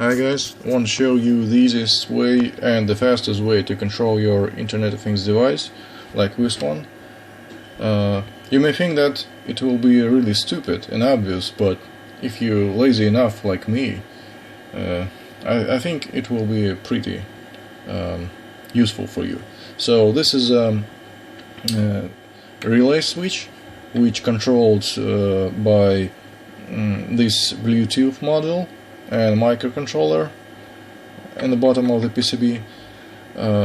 Hi guys, I want to show you the easiest way and the fastest way to control your Internet of Things device, like this one. You may think that it will be really stupid and obvious, but if you're lazy enough like me, I think it will be pretty useful for you. So this is a relay switch which controlled by this Bluetooth module and microcontroller in the bottom of the PCB.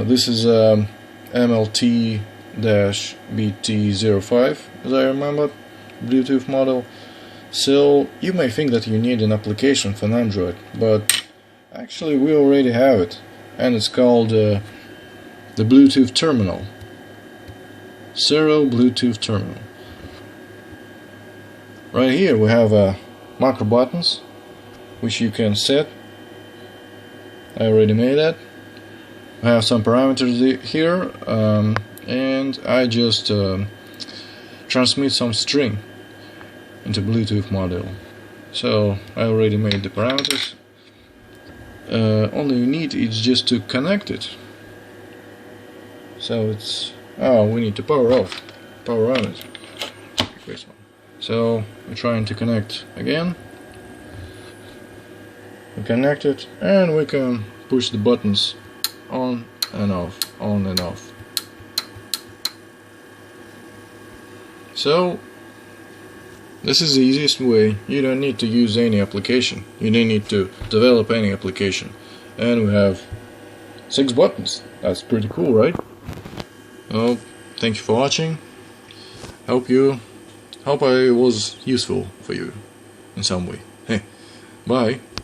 This is MLT-BT05, as I remember, Bluetooth model. So you may think that you need an application for an Android, but actually we already have it, and it's called the Bluetooth terminal. Serial Bluetooth terminal. Right here we have macro buttons which you can set. I already made that. I have some parameters here, and I just transmit some string into Bluetooth module. So I already made the parameters. Only you need is just to connect it. So it's we need to power on it. So we're trying to connect again. We connect it, and we can push the buttons on and off, on and off. So this is the easiest way. You don't need to use any application. You don't need to develop any application. And we have 6 buttons. That's pretty cool, right? Well, thank you for watching. Hope I was useful for you in some way. Hey, bye.